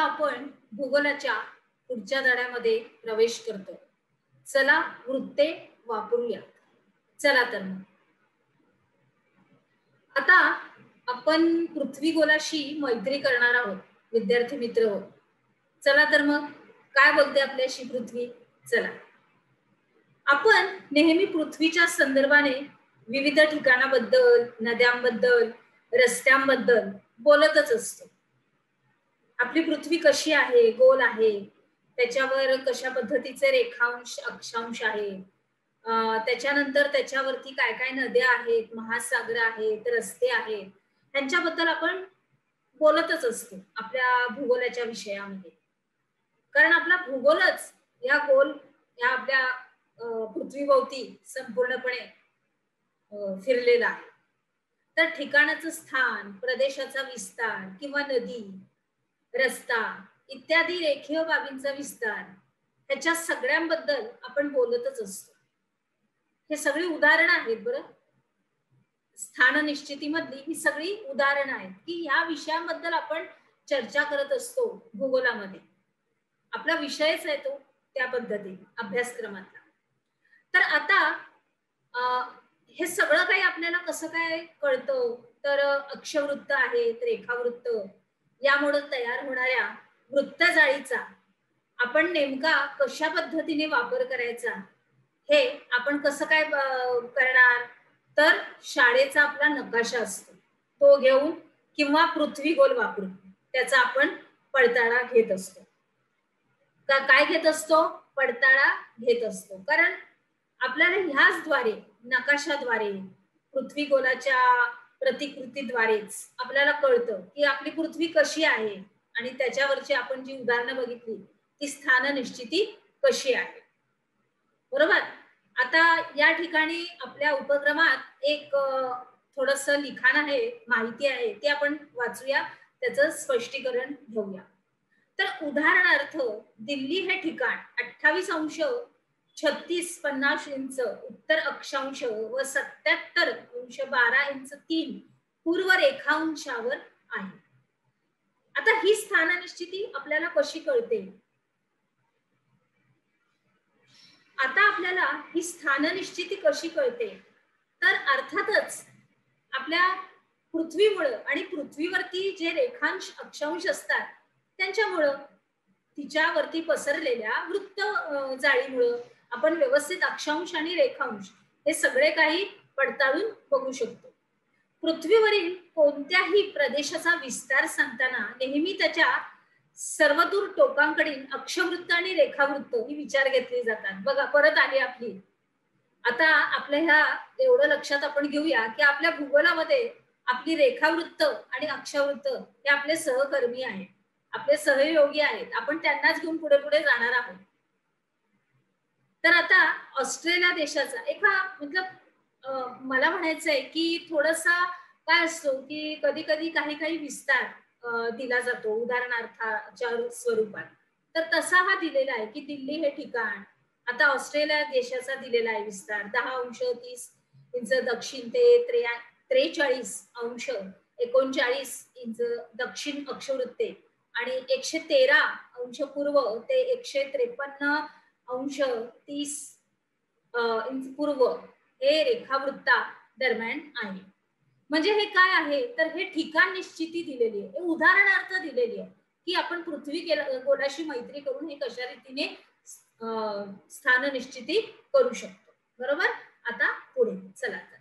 आपण भूगोलाच्या पुढच्या धड्यामध्ये प्रवेश करतो. चला वृत्ते वापरूया. चला तर मग आता आपण पृथ्वी गोलाशी मैत्री करणार आहोत विद्यार्थी मित्र हो. चला तर मग काय बोलते आपल्याशी पृथ्वी. चला आपण नेहमी पृथ्वीच्या संदर्भाने विविध ठिकाणाबद्दल, नद्यांबद्दल, रस्त्यांबद्दल बोलतच असतो. आपली पृथ्वी कशी आहे, गोल आहे, त्याच्यावर कशा पद्धतीचे रेखांश अक्षांश आहे, त्याच्यानंतर त्याच्यावरती काय काय नद्या आहेत, महासागर आहेत, रस्ते आहेत, त्यांच्याबद्दल आपण बोलतच असतो आपल्या भूगोलाच्या विषयामध्ये. कारण आपला भूगोलच या गोल या आपल्या पृथ्वीभोवती संपूर्णपणे फिरलेला आहे. तर ठिकाणाचं स्थान, प्रदेशाचा विस्तार किंवा नदी, रस्ता इत्यादी रेखीय बाबींचा विस्तार ह्याच्या सगळ्यांबद्दल आपण बोलतच असतो. हे सगळी उदाहरणं आहेत बरं. स्थान निश्चितीमधली ही सगळी उदाहरणं आहेत की या विषयांबद्दल आपण चर्चा करत असतो भूगोलामध्ये. आपला विषयच आहे तो त्या पद्धतीने अभ्यासक्रमातला. तर आता हे सगळं काही आपल्याला कसं काय कळतं तर अक्षवृत्त आहेत, रेखावृत्त यामुळे तयार होणाऱ्या वृत्तजाळीचा आपण नेमका कशा पद्धतीने वापर करायचा हे आपण कसं काय करणार तर शाळेचा आपला नकाशा असतो तो घेऊन किंवा पृथ्वी गोल वापरून त्याचा आपण पडताळा घेत असतो. काय घेत असतो? पडताळा घेत असतो. कारण आपल्याला ह्याचद्वारे नकाशाद्वारे पृथ्वी गोलाच्या प्रतिकृतीद्वारेच आपल्याला कळतं की आपली पृथ्वी कशी आहे आणि त्याच्यावरची आपण जी उदाहरणं बघितली ती स्थान निश्चिती कशी आहे. बरोबर. आता या ठिकाणी आपल्या उपक्रमात एक थोडस लिखाण आहे, माहिती आहे, ते आपण वाचूया, त्याचं स्पष्टीकरण घेऊया. तर उदाहरणार्थ दिल्ली हे ठिकाण 28°36'50" उत्तर अक्षांश व 77°12'3" पूर्व रेखांशावर आहे. आता ही स्थाननिश्चिती आपल्याला कशी कळते? आता आपल्याला ही स्थाननिश्चिती कशी कळते तर अर्थातच आपल्या पृथ्वीमुळे आणि पृथ्वीवरती जे रेखांश अक्षांश असतात त्यांच्यामुळं तिच्यावरती पसरलेल्या वृत्त जाळीमुळं आपण व्यवस्थित अक्षांश आणि रेखांश हे सगळे काही पडताळून बघू शकतो. पृथ्वीवरील कोणत्याही प्रदेशाचा विस्तार सांगताना नेहमी त्याच्या सर्वदूर टोकांकडील अक्षवृत्त आणि रेखावृत्त ही विचार घेतली जातात. बघा परत आली आपली. आता आपल्या ह्या एवढं लक्षात आपण घेऊया की आपल्या भूगोलामध्ये आपली रेखावृत्त आणि अक्षवृत्त हे आपले सहकर्मी आहेत, आपले सहयोगी आहेत. आपण त्यांनाच घेऊन पुढे पुढे जाणार आहोत. तर आता ऑस्ट्रेलिया देशाचा एका मतलब मला म्हणायचंय की थोडासा काय असतो की कधी कधी काही काही विस्तार दिला जातो उदाहरणार्थाच्या स्वरूपात. तर तसा हा दिलेला आहे की दिल्ली हे ठिकाण आता ऑस्ट्रेलिया देशाचा दिलेला आहे विस्तार 10°30" दक्षिण ते 43°39" दक्षिण अक्षवृत्ते आणि 113° पूर्व ते 153°30" पूर्व हे रेखावृत्ता दरम्यान आहे. म्हणजे हे काय आहे तर हे ठिकाण निश्चिती दिलेली आहे, उदाहरणार्थ दिलेली आहे की आपण पृथ्वी गोलाशी मैत्री करून हे कशा रीतीने स्थान निश्चिती करू शकतो. बरोबर. आता पुढे चला. तर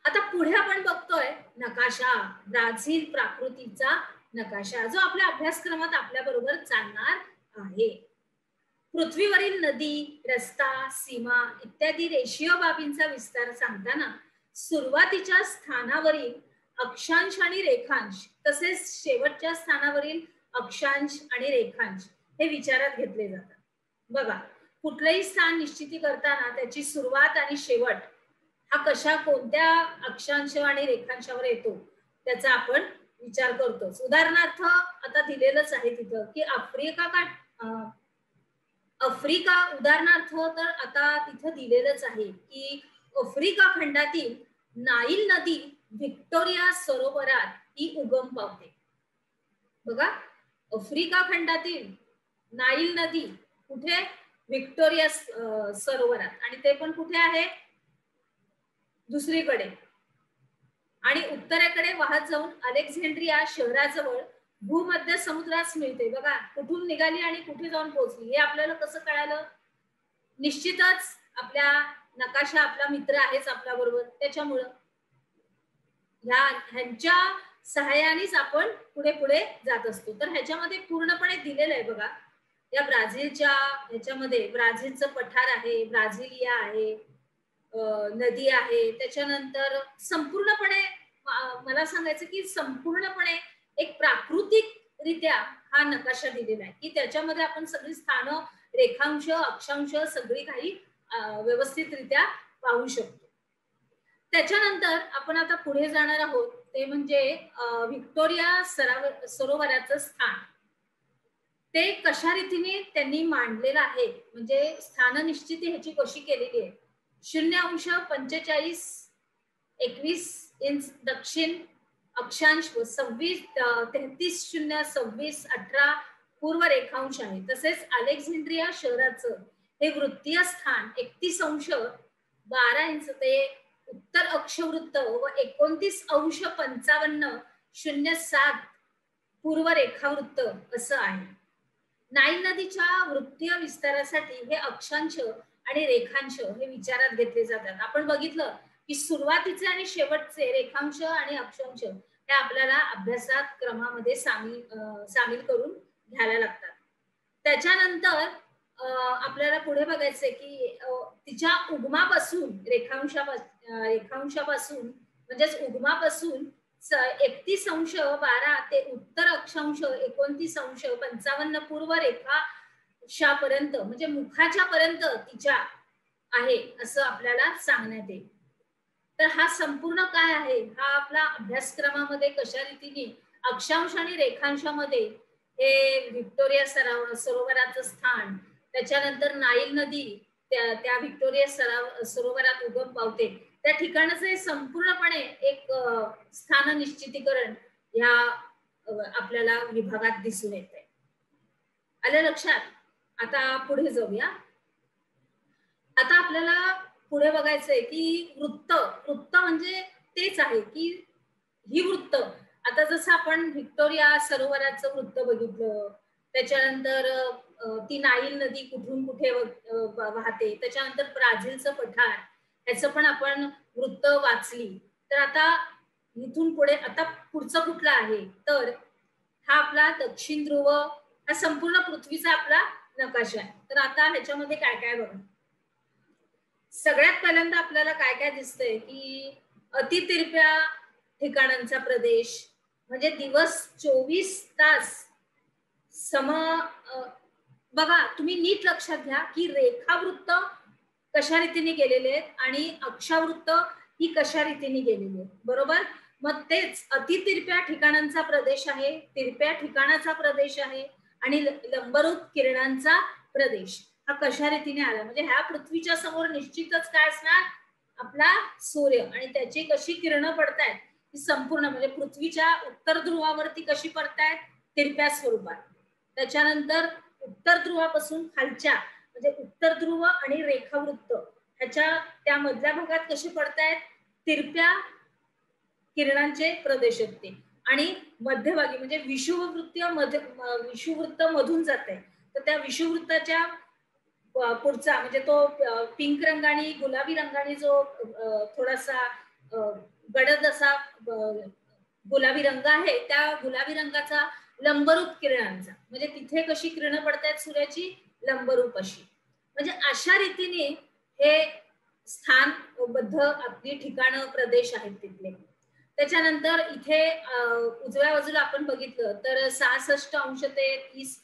आता पुढे आपण बघतोय नकाशा, ब्राझील प्राकृतीचा नकाशा जो आपल्या अभ्यासक्रमात आपल्या बरोबर चालणार आहे. पृथ्वीवरील नदी, रस्ता, सीमा इत्यादी रेषीय बाबींचा विस्तार सांगताना सुरुवातीच्या स्थानावरील अक्षांश आणि रेखांश तसेच शेवटच्या स्थानावरील अक्षांश आणि रेखांश हे विचारात घेतले जातात. बघा कुठलंही स्थान निश्चिती करताना त्याची सुरुवात आणि शेवट हा कशा कोणत्या अक्षांश आणि रेखांशावर येतो त्याचा आपण विचार करतोच. उदाहरणार्थ आता दिलेलंच आहे तिथं की आफ्रिका उदाहरणार्थ तर आता तिथं दिलेलंच आहे की आफ्रिका खंडातील नाईल नदी व्हिक्टोरिया सरोवरात ही उगम पावते. बघा आफ्रिका खंडातील नाईल नदी कुठे? व्हिक्टोरिया सरोवरात, आणि ते पण कुठे आहे? दुसरीकडे. आणि उत्तरेकडे वाहत जाऊन अलेक्झांड्रिया शहराजवळ भूमध्य समुद्रास मिळते. बघा कुठून निघाली आणि कुठे जाऊन पोहोचली हे आपल्याला कसं कळालं? निश्चितच आपल्या नकाशा आपला मित्र आहेच आपल्या बरोबर, त्याच्यामुळं ह्यांच्या सहाय्यानेच आपण पुढे पुढे जात असतो. तर ह्याच्यामध्ये पूर्णपणे दिलेलं आहे बघा, या ब्राझीलच्या ह्याच्यामध्ये ब्राझीलचं पठार आहे, ब्राझिलिया आहे, नदी आहे, त्याच्यानंतर संपूर्णपणे मला सांगायचं की संपूर्णपणे एक प्राकृतिक रित्या हा नकाशा दिलेला आहे की त्याच्यामध्ये आपण सगळी स्थानं, रेखांश, अक्षांश सगळी काही व्यवस्थितरित्या पाहू शकतो. त्याच्यानंतर आपण आता पुढे जाणार आहोत ते म्हणजे व्हिक्टोरिया सरोवराचं स्थान. ते कशा रीतीने त्यांनी मांडलेलं आहे, म्हणजे स्थान निश्चिती ह्याची कशी केलेली आहे. 0°45'21" दक्षिण अक्षांश व 33'0'26'18" पूर्व रेखांश आहे. तसेच अलेक्झांड्रिया शहराचं हे वृत्तीय स्थान 31°12" ते उत्तर अक्षवृत्त व 29°55'07" पूर्व रेखावृत्त असं आहे. नाईल नदीच्या वृत्तीय विस्तारासाठी हे अक्षांश आणि रेखांश हे विचारात घेतले जातात. आपण बघितलं की सुरुवातीचे आणि शेवटचे रेखांश आणि अक्षांश हे आपल्याला अभ्यासात क्रमामध्ये सामील करून घ्यायला लागतात. त्याच्यानंतर आपल्याला पुढे बघायचंय की तिच्या उगमापासून रेखांशापासून म्हणजेच उगमापासून 31°12 ते उत्तर अक्षांश 29°55 पूर्व रेखांशापर्यंत म्हणजे मुखाच्या पर्यंत तिच्या आहे असं आपल्याला सांगण्यात येईल. तर हा संपूर्ण काय आहे, हा आपला अभ्यासक्रमामध्ये कशा रीतीने अक्षांश आणि रेखांशामध्ये हे व्हिक्टोरिया सरोवराचं स्थान, त्याच्यानंतर नाईल नदी त्या व्हिक्टोरिया सरोवरात उगम पावते, त्या ठिकाणाचं हे संपूर्णपणे एक स्थान निश्चितीकरण ह्या आपल्याला विभागात दिसून येते. आलं लक्षात? आता पुढे जाऊया. आता आपल्याला पुढे बघायचंय की वृत्त म्हणजे तेच आहे की ही वृत्त. आता जसं आपण व्हिक्टोरिया सरोवराचं वृत्त बघितलं, त्याच्यानंतर ती नाईल नदी कुठून कुठे वाहते, त्याच्यानंतर ब्राझीलचं पठार याचं पण आपण वृत्त वाचली. तर आता इथून पुढे आता पुढचं कुठलं आहे, तर हा आपला दक्षिण ध्रुव, हा संपूर्ण पृथ्वीचा आपला नकाशा आहे. तर आता ह्याच्यामध्ये काय काय बघा. सगळ्यात पहिल्यांदा आपल्याला काय काय दिसतंय की अतितिरप्या ठिकाणांचा प्रदेश, म्हणजे दिवस 24 तास बघा तुम्ही नीट लक्षात घ्या की रेखावृत्त कशा रीतीने गेलेले आहेत आणि अक्षावृत्त ही कशा रीतीने गेलेली आहे, बरोबर. मग तेच अतितिरप्या ठिकाणांचा प्रदेश आहे, तिरप्या ठिकाणाचा प्रदेश आहे आणि लंबरूप किरणांचा प्रदेश हा कशा रीतीने आला. म्हणजे ह्या पृथ्वीच्या समोर निश्चितच काय असणार, आपला सूर्य, आणि त्याची कशी किरणं पडतायत ही संपूर्ण म्हणजे पृथ्वीच्या उत्तर ध्रुवावरती कशी पडतायत, तिरप्या स्वरूपात. त्याच्यानंतर उत्तर ध्रुवापासून खालच्या म्हणजे उत्तर ध्रुव आणि रेखावृत्त ह्याच्या त्या मधल्या भागात कसे पडतायत, तिरप्या किरणांचे प्रदेश आहेत ते. आणि मध्यभागी म्हणजे विषुववृत्त मधून जात आहे, तर त्या विषुववृत्ताच्या पुढचा म्हणजे तो पिंक रंगाने गुलाबी रंगाने जो थोडासा गडद असा गुलाबी रंग आहे, त्या गुलाबी रंगाचा लंबरूप किरणांचा म्हणजे तिथे कशी किरणं पडतायत सूर्याची, लंबरूप अशी. म्हणजे अशा रीतीने हे स्थानबद्ध आपली ठिकाणं प्रदेश आहेत तिथले. त्याच्यानंतर इथे उजव्या बाजूला आपण बघितलं तर 66° ते 30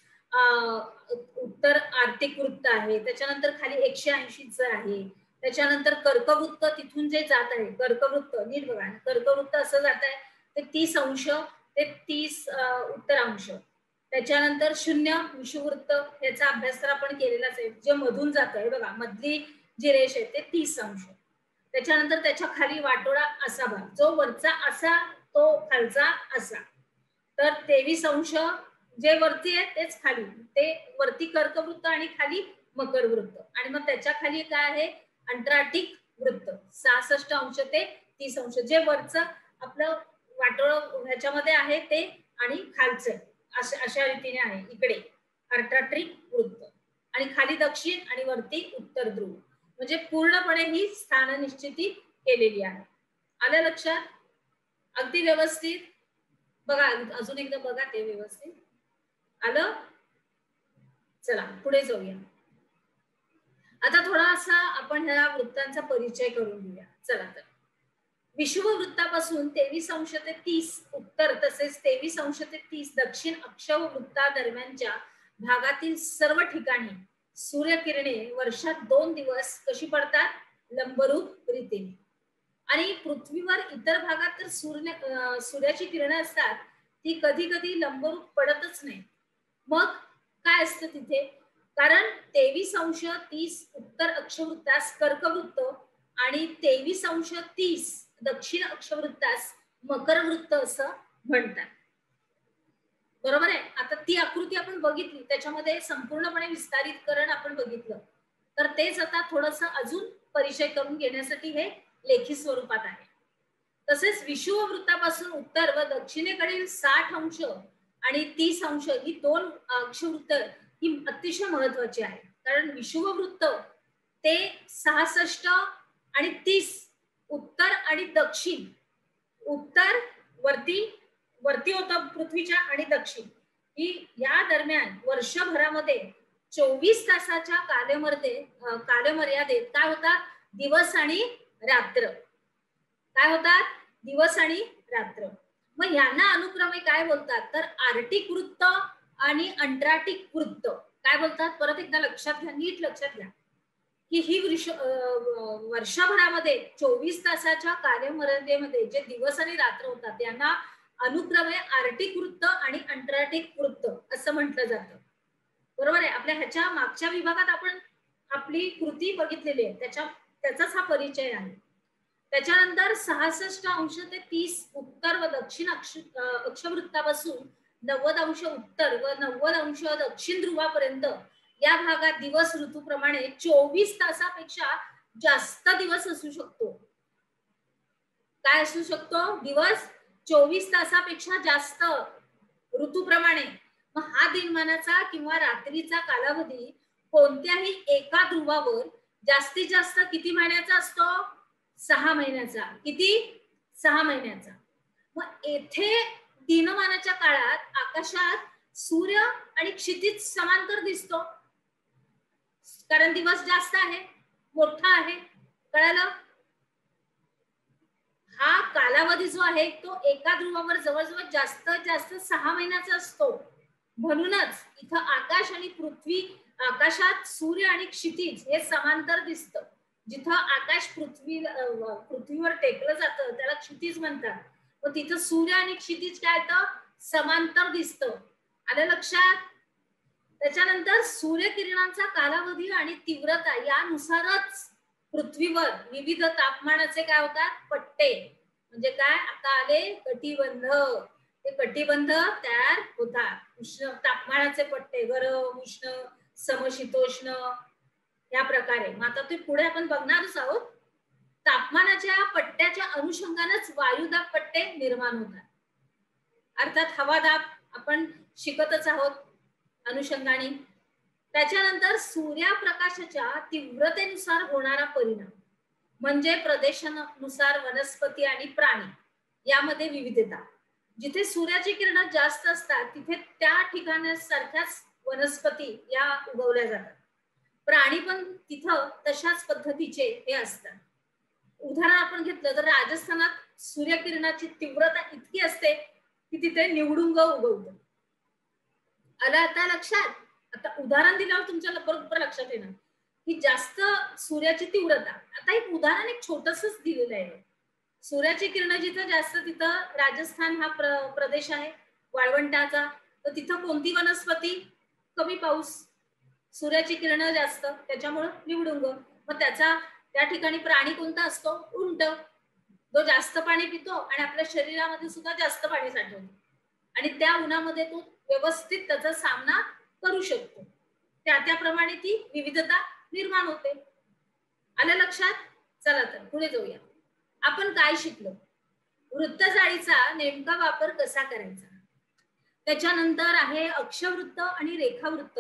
उत्तर आर्थिक वृत्त आहे. त्याच्यानंतर खाली 180 आहे. त्याच्यानंतर कर्कवृत्त तिथून जे जात आहे, कर्कवृत्त नीट बघा, कर्कवृत्त असं जात आहे ते 30° ते 30 उत्तरांश. त्याच्यानंतर 0 विषुववृत्त, याचा अभ्यास तर आपण केलेलाच आहे, जे मधून जात आहे बघा, मधली जी रेष आहे ते 30°. त्याच्यानंतर त्याच्या खाली वाटोळा असा भाग, जो वरचा असा तो खालचा असा, तर 23°, जे वरती आहे तेच खाली, ते वरती कर्कवृत्त आणि खाली मकर वृत्त, आणि मग त्याच्या खाली काय आहे अंटार्क्टिक वृत्त 66 अंश ते 30 अंश, जे वरचं आपलं वाटोळ ह्याच्यामध्ये आहे ते आणि खालचं अशा रीतीने आहे इकडे अंटार्क्टिक वृत्त, आणि खाली दक्षिण आणि वरती उत्तर ध्रुव, म्हणजे पूर्णपणे ही स्थान निश्चिती केलेली आहे. आलं लक्षात? अगदी व्यवस्थित बघा, अजून एकदा बघा ते व्यवस्थित आलं. चला पुढे जाऊया. आता थोडासा आपण ह्या वृत्तांचा परिचय करून घेऊया. चला तर विषुववृत्तापासून 23 अंश ते 30 उत्तर तसेच 23 अंश ते 30 दक्षिण अक्षवृत्ता दरम्यानच्या भागातील सर्व ठिकाणी सूर्यकिरणे वर्षात 2 दिवस कशी पडतात लंबरूप रीतीने, आणि पृथ्वीवर इतर भागात तर सूर्याची किरणे असतात ती कधी कधी लंबरूप पडतच नाही. मग काय असतं तिथे, कारण 23 अंश 30 उत्तर अक्षवृत्तास कर्कवृत्त आणि 23 अंश 30 दक्षिण अक्षवृत्तास मकर वृत्त असं म्हणतात. बरोबर आहे. आता ती आकृती आपण बघितली, त्याच्यामध्ये संपूर्णपणे विस्तारितकरण आपण बघितलं, तर तेच आता थोडस अजून परिचय करून घेण्यासाठी हे लेखी स्वरूपात आहे. तसेच विषुववृत्तापासून उत्तर व दक्षिणेकडील 60 अंश आणि 30 अंश ही 2 अक्षवृत्त ही अतिशय महत्वाची आहे, कारण विषुववृत्त ते 66 आणि 30 उत्तर आणि दक्षिण, उत्तर वरती होतं पृथ्वीच्या आणि दक्षिण ही या दरम्यान वर्षभरामध्ये 24 तासाच्या कालमर्यादेत काय होतात दिवस आणि रात्र, काय होतात दिवस आणि रात्र. मग यांना अनुक्रमे काय बोलतात तर आर्टिक वृत्त आणि अंटार्क्टिक वृत्त काय बोलतात. परत एकदा लक्षात घ्या, नीट लक्षात घ्या की ही वर्षभरामध्ये 24 तासाच्या कालमर्यादेमध्ये जे दिवस आणि रात्र होतात यांना अनुक्रमे आर्टिक वृत्त आणि अंटार्क्टिक वृत्त असं म्हटलं जातं. बरोबर आहे. आपल्या ह्याच्या मागच्या विभागात आपण आपली कृती बघितलेली आहे, त्याचाच हा परिचय आहे. त्याच्यानंतर 66 अंश ते 30 उत्तर व दक्षिण अक्षवृत्तापासून 90 अंश उत्तर व 90 अंश दक्षिण ध्रुवापर्यंत या भागात दिवस ऋतूप्रमाणे 24 तासापेक्षा जास्त दिवस असू शकतो. काय असू शकतो दिवस 24 तासापेक्षा जास्त ऋतूप्रमाणे. मग हा दिनमानाचा किंवा रात्रीचा कालावधी कोणत्याही एका ध्रुवावर जास्तीत जास्त किती महिन्याचा असतो 6 महिन्याचा. किती 6 महिन्याचा. मग येथे दिनमानाच्या काळात आकाशात सूर्य आणि क्षितिज समांतर दिसतो, कारण दिवस जास्त आहे मोठा आहे. कळालं. हा कालावधी जो आहे तो एका ध्रुवावर जवळजवळ जास्त 6 महिन्याचा असतो. म्हणूनच इथं आकाश आणि पृथ्वी, आकाशात सूर्य आणि क्षितिज हे समांतर दिसतं. जिथं आकाश पृथ्वीवर टेकलं जातं त्याला क्षितिज म्हणतात, मग तिथं सूर्य आणि क्षितिज काय तर समांतर दिसतं. आलं लक्षात. त्याच्यानंतर सूर्यकिरणांचा कालावधी आणि तीव्रता यानुसारच पृथ्वीवर विविध तापमानाचे काय होतात पट्टे, म्हणजे काय आता आले कटिबंध, ते कटिबंध तयार होतात. उष्ण तापमानाचे पट्टे, गरम उष्ण समशीतोष्ण या प्रकारे. मग आता ते पुढे आपण बघणारच आहोत. तापमानाच्या पट्ट्याच्या अनुषंगानेच वायुदाब पट्टे निर्माण होतात, अर्थात हवादाब आपण शिकतच आहोत अनुषंगाने. त्याच्यानंतर सूर्यप्रकाशाच्या तीव्रतेनुसार होणारा परिणाम म्हणजे प्रदेशानुसार वनस्पती आणि प्राणी यामध्ये विविधता. जिथे सूर्याची किरण जास्त असतात तिथे त्या ठिकाणासारख्याच वनस्पती या उगवल्या जातात. प्राणी पण तिथं तशाच पद्धतीचे हे असतात. उदाहरण आपण घेतलं तर राजस्थानात सूर्यकिरणाची तीव्रता इतकी असते की तिथे निवडुंग उगवतं. आलं आता लक्षात. आता उदाहरण दिल्यावर तुमच्या बरोबर लक्षात येणार की जास्त सूर्याची तीव्रता. आता एक उदाहरण एक छोटसच दिलेलं आहे. सूर्याची किरण जिथं जास्त तिथं राजस्थान हा प्रदेश आहे वाळवंटाचा, तर तिथं कोणती वनस्पती कमी पाऊस, सूर्याची किरण जास्त त्याच्यामुळे निवडुंग. मग त्या ठिकाणी प्राणी कोणता असतो उंट, जो जास्त पाणी पितो आणि आपल्या शरीरामध्ये सुद्धा जास्त पाणी साठवतो आणि त्या उन्हामध्ये तो व्यवस्थित त्याचा सामना करू शकतो. त्याप्रमाणे ती विविधता निर्माण होते. आलं लक्षात? चला तर पुढे जाऊया. आपण काय शिकलो? वृत्तजाळीचा नेमका वापर कसा करायचा. त्याच्यानंतर आहे अक्षवृत्त आणि रेखावृत्त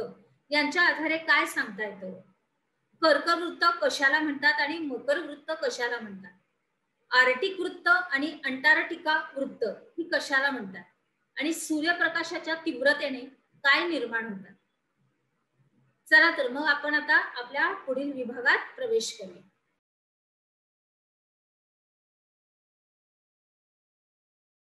यांच्या आधारे काय सांगता येतं. कर्कवृत्त कशाला म्हणतात आणि मकर वृत्त कशाला म्हणतात. आर्टिक वृत्त आणि अंटार्क्टिका वृत्त ही कशाला म्हणतात आणि सूर्यप्रकाशाच्या तीव्रतेने काय निर्माण होतात. चला तर मग आपण आता आपल्या पुढील विभागात प्रवेश करूया.